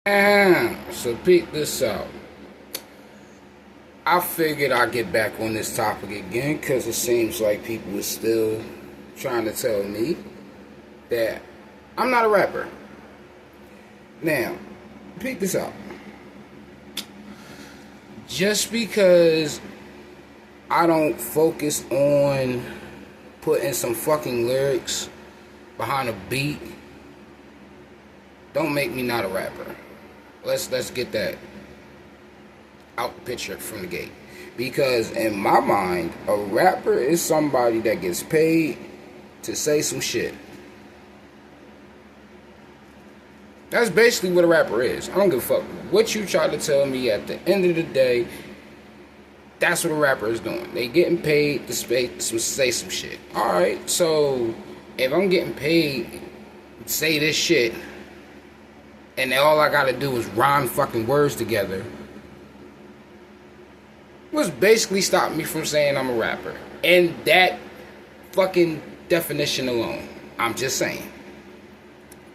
So peep this out. I figured I'd get back on this topic again because it seems like people are still trying to tell me that I'm not a rapper. Now, peep this out. Just because I don't focus on putting some fucking lyrics behind a beat don't make me not a rapper. Let's get that out the picture from the gate. Because in my mind, a rapper is somebody that gets paid to say some shit. That's basically what a rapper is. I don't give a fuck what you try to tell me. At the end of the day, that's what a rapper is doing. They getting paid to say some shit. Alright, so if I'm getting paid to say this shit and all I gotta do is rhyme fucking words together, what's basically stopping me from saying I'm a rapper? And that fucking definition alone. I'm just saying.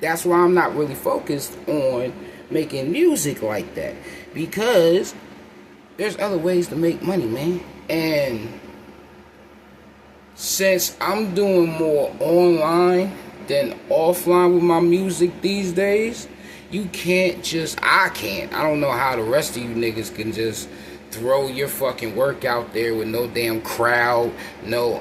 That's why I'm not really focused on making music like that. Because there's other ways to make money, man. And since I'm doing more online than offline with my music these days, you can't just, I don't know how the rest of you niggas can just throw your fucking work out there with no damn crowd, no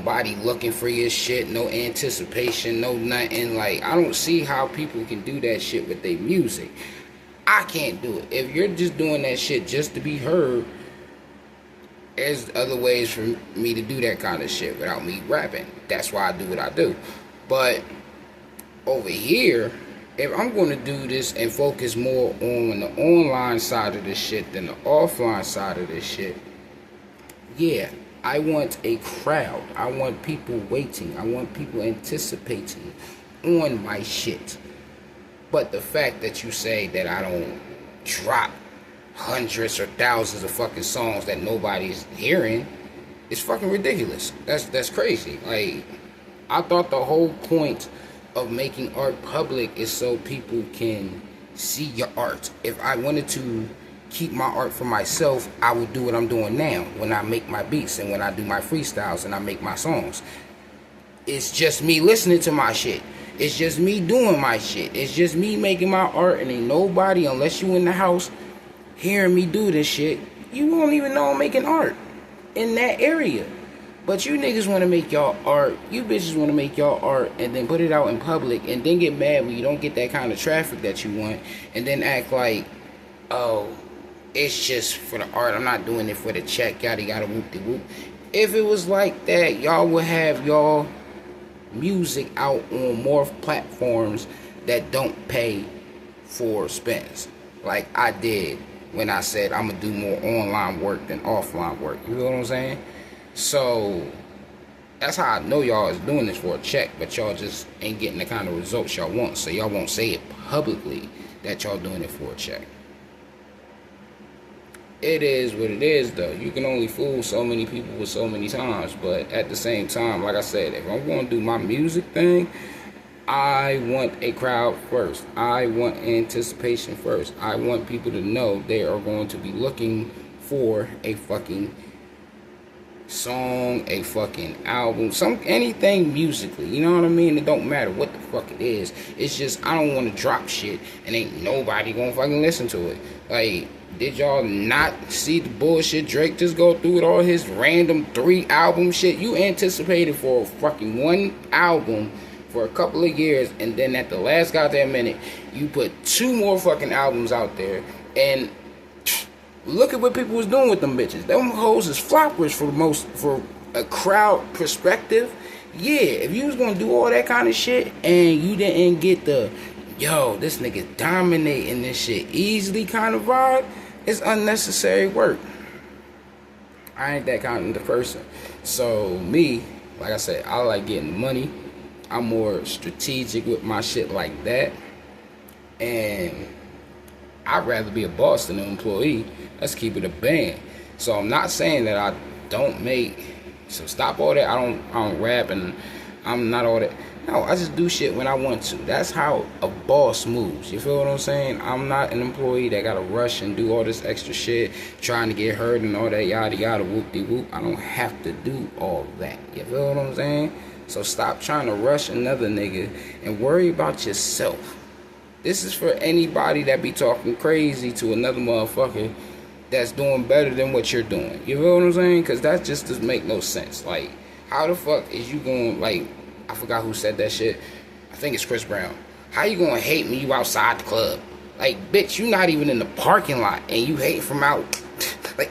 body looking for your shit, no anticipation, no nothing. Like, I don't see how people can do that shit with their music. I can't do it. If you're just doing that shit just to be heard, there's other ways for me to do that kind of shit without me rapping. That's why I do what I do. But over here, if I'm going to do this and focus more on the online side of this shit than the offline side of this shit, yeah, I want a crowd. I want people waiting. I want people anticipating on my shit. But the fact that you say that I don't drop hundreds or thousands of fucking songs that nobody's hearing is fucking ridiculous. That's crazy. Like, I thought the whole point of making art public is so people can see your art. If I wanted to keep my art for myself, I would do what I'm doing now when I make my beats and when I do my freestyles and I make my songs. It's just me listening to my shit. It's just me doing my shit. It's just me making my art, and ain't nobody, unless you in the house hearing me do this shit, you won't even know I'm making art in that area. But you niggas want to make y'all art, you bitches want to make y'all art and then put it out in public and then get mad when you don't get that kind of traffic that you want, and then act like, oh, it's just for the art, I'm not doing it for the check, yada yada whoop de whoop. If it was like that, y'all would have y'all music out on more platforms that don't pay for spins, like I did when I said I'm gonna do more online work than offline work. You know what I'm saying? So that's how I know y'all is doing this for a check, but y'all just ain't getting the kind of results y'all want, so y'all won't say it publicly that y'all doing it for a check. It is what it is, though. You can only fool so many people with so many times, but at the same time, like I said, if I'm going to do my music thing, I want a crowd first. I want anticipation first. I want people to know they are going to be looking for a fucking song, a fucking album, anything musically, you know what I mean? It don't matter what the fuck it is. It's just I don't want to drop shit and ain't nobody gonna fucking listen to it. Like, did y'all not see the bullshit Drake just go through with all his random 3 album shit? You anticipated for fucking 1 album for a couple of years, and then at the last goddamn minute you put 2 more fucking albums out there, and look at what people was doing with them bitches. Them hoes is floppers for a crowd perspective. Yeah, if you was gonna do all that kind of shit and you didn't get the, yo, this nigga dominating this shit easily kind of vibe, it's unnecessary work. I ain't that kind of person. So me, like I said, I like getting money. I'm more strategic with my shit like that. And I'd rather be a boss than an employee. Let's keep it a band. So I'm not saying that I don't make. So stop all that. I don't rap and I'm not all that. No, I just do shit when I want to. That's how a boss moves. You feel what I'm saying? I'm not an employee that gotta rush and do all this extra shit, trying to get heard and all that yada yada whoop de whoop. I don't have to do all that. You feel what I'm saying? So stop trying to rush another nigga and worry about yourself. This is for anybody that be talking crazy to another motherfucker that's doing better than what you're doing. You feel what I'm saying? Because that just doesn't make no sense. Like, how the fuck is you going, like, I forgot who said that shit. I think it's Chris Brown. How you gonna hate me, you outside the club? Like, bitch, you not even in the parking lot and you hate from out. Like,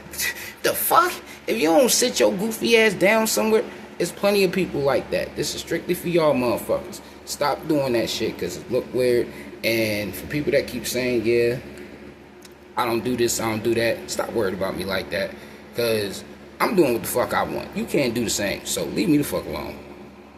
the fuck? If you don't sit your goofy ass down somewhere, there's plenty of people like that. This is strictly for y'all motherfuckers. Stop doing that shit because it look weird. And for people that keep saying, yeah, I don't do this, I don't do that, stop worrying about me like that. Because I'm doing what the fuck I want. You can't do the same. So leave me the fuck alone.